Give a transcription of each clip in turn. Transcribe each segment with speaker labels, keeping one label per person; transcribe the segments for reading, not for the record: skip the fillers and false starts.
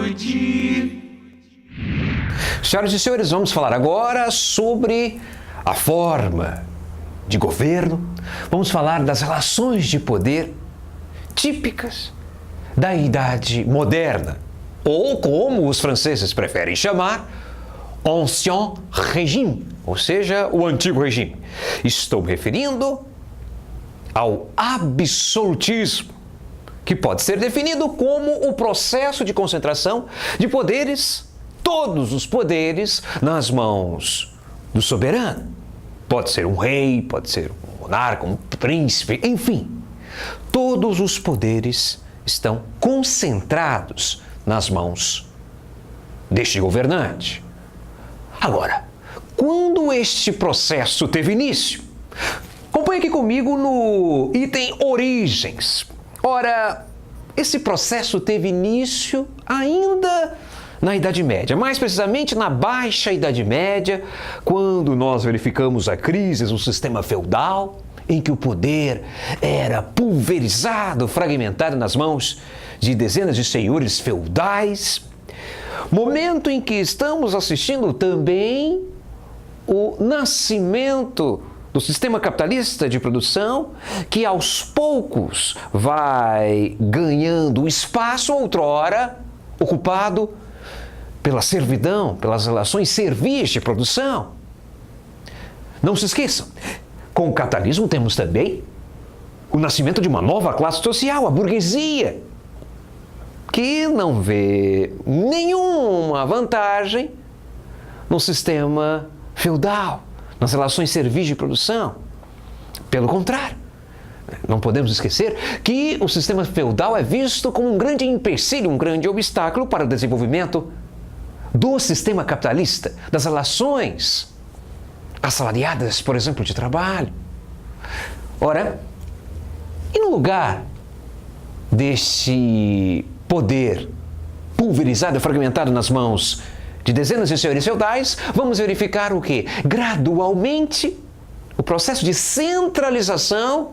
Speaker 1: Noite.
Speaker 2: Senhoras e senhores, vamos falar agora sobre a forma de governo. Vamos falar das relações de poder típicas da Idade Moderna, ou como os franceses preferem chamar, Ancien Régime, ou seja, o Antigo Regime. Estou me referindo ao absolutismo, que pode ser definido como o processo de concentração de poderes, todos os poderes, nas mãos do soberano. Pode ser um rei, pode ser um monarca, um príncipe, enfim. Todos os poderes estão concentrados nas mãos deste governante. Agora, quando este processo teve início? Acompanhe aqui comigo no item Origens. Ora, esse processo teve início ainda na Idade Média, mais precisamente na Baixa Idade Média, quando nós verificamos a crise do sistema feudal, em que o poder era pulverizado, fragmentado nas mãos de dezenas de senhores feudais. Momento em que estamos assistindo também o nascimento do sistema capitalista de produção, que aos poucos vai ganhando espaço outrora ocupado pela servidão, pelas relações servis de produção. Não se esqueçam, com o capitalismo temos também o nascimento de uma nova classe social, a burguesia, que não vê nenhuma vantagem no sistema feudal, nas relações servis de produção. Pelo contrário, não podemos esquecer que o sistema feudal é visto como um grande empecilho, um grande obstáculo para o desenvolvimento do sistema capitalista, das relações assalariadas, por exemplo, de trabalho. Ora, e no lugar deste poder pulverizado e fragmentado nas mãos de dezenas de senhores feudais, vamos verificar o quê? Gradualmente, o processo de centralização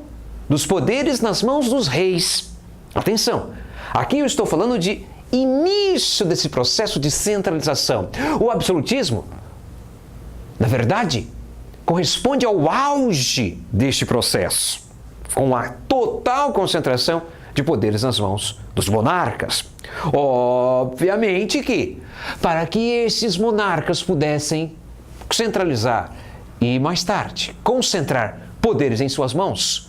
Speaker 2: dos poderes nas mãos dos reis. Atenção, aqui eu estou falando de início desse processo de centralização. O absolutismo, na verdade, corresponde ao auge deste processo, com a total concentração de poderes nas mãos dos monarcas. Obviamente que, para que esses monarcas pudessem centralizar e, mais tarde, concentrar poderes em suas mãos,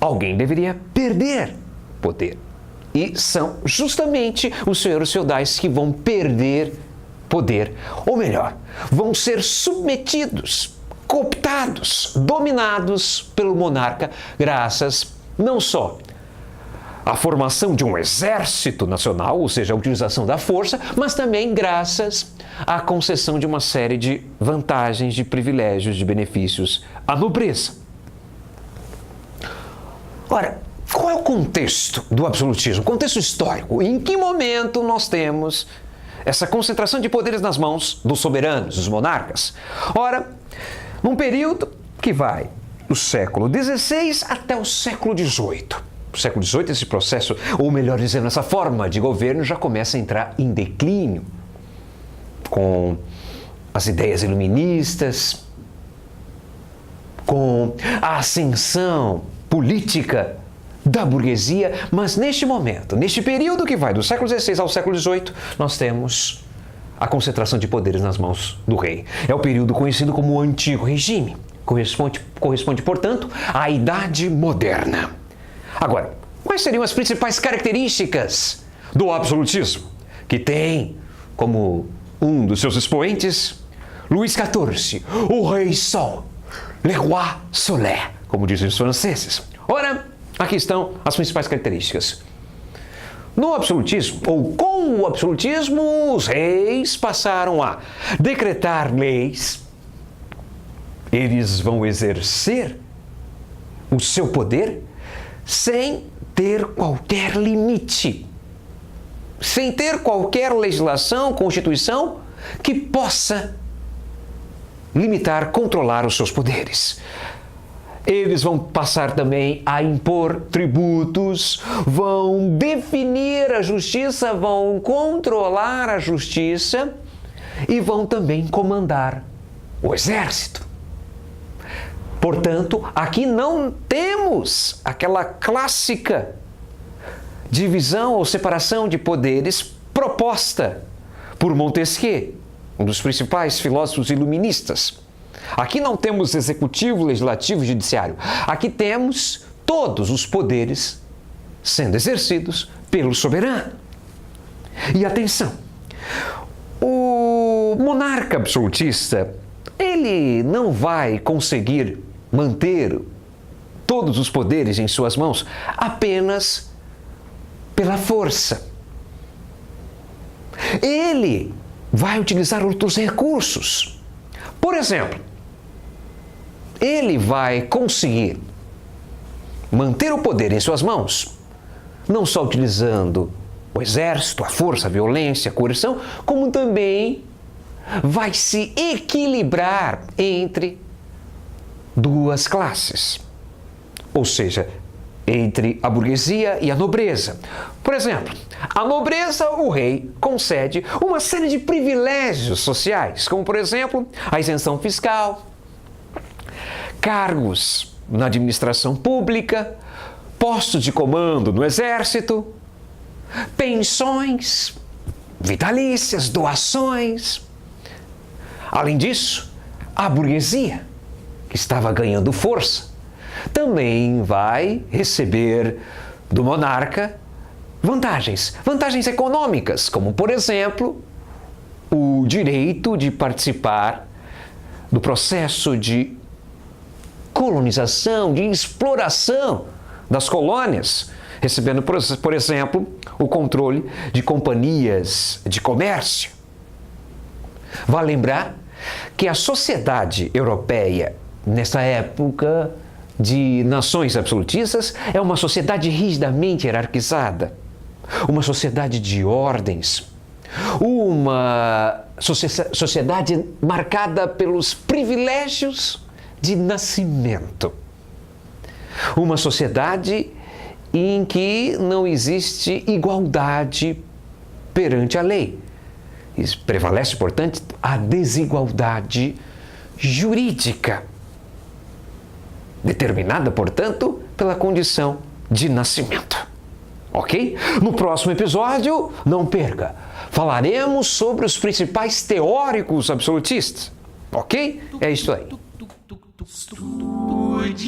Speaker 2: alguém deveria perder poder. E são justamente os senhores feudais que vão perder poder, ou melhor, vão ser submetidos, cooptados, dominados pelo monarca, graças não só à formação de um exército nacional, ou seja, a utilização da força, mas também graças à concessão de uma série de vantagens, de privilégios, de benefícios à nobreza. Ora, qual é o contexto do absolutismo? Contexto histórico. Em que momento nós temos essa concentração de poderes nas mãos dos soberanos, dos monarcas? Ora, num período que vai do século XVI até o século XVIII. No século XVIII, esse processo, ou melhor dizendo, essa forma de governo já começa a entrar em declínio, com as ideias iluministas, com a ascensão política da burguesia, mas neste momento, neste período que vai do século XVI ao século XVIII, nós temos a concentração de poderes nas mãos do rei. É o período conhecido como o Antigo Regime. Corresponde, portanto, à Idade Moderna. Agora, quais seriam as principais características do absolutismo, que tem como um dos seus expoentes Luís XIV, o Rei Sol, le roi soleil, como dizem os franceses. Ora, aqui estão as principais características. No absolutismo, ou com o absolutismo, os reis passaram a decretar leis. Eles vão exercer o seu poder sem ter qualquer limite, sem ter qualquer legislação, constituição que possa limitar, controlar os seus poderes. Eles vão passar também a impor tributos, vão definir a justiça, vão controlar a justiça e vão também comandar o exército. Portanto, aqui não temos aquela clássica divisão ou separação de poderes proposta por Montesquieu, um dos principais filósofos iluministas. Aqui não temos executivo, legislativo e judiciário. Aqui temos todos os poderes sendo exercidos pelo soberano. E atenção, o monarca absolutista, ele não vai conseguir manter todos os poderes em suas mãos apenas pela força. Ele vai utilizar outros recursos. Por exemplo, ele vai conseguir manter o poder em suas mãos, não só utilizando o exército, a força, a violência, a coerção, como também vai se equilibrar entre duas classes, ou seja, entre a burguesia e a nobreza. Por exemplo, a nobreza, o rei concede uma série de privilégios sociais, como por exemplo, a isenção fiscal, cargos na administração pública, postos de comando no exército, pensões vitalícias, doações. Além disso, a burguesia, que estava ganhando força, também vai receber do monarca vantagens econômicas, como, por exemplo, o direito de participar do processo de colonização, de exploração das colônias, recebendo, por exemplo, o controle de companhias de comércio. Vale lembrar que a sociedade europeia, nessa época de nações absolutistas, é uma sociedade rigidamente hierarquizada, uma sociedade de ordens, uma sociedade marcada pelos privilégios de nascimento, uma sociedade em que não existe igualdade perante a lei. Prevalece, portanto, a desigualdade jurídica, determinada, portanto, pela condição de nascimento. Ok? No próximo episódio, não perca, falaremos sobre os principais teóricos absolutistas. Ok? É isso aí.
Speaker 1: Estude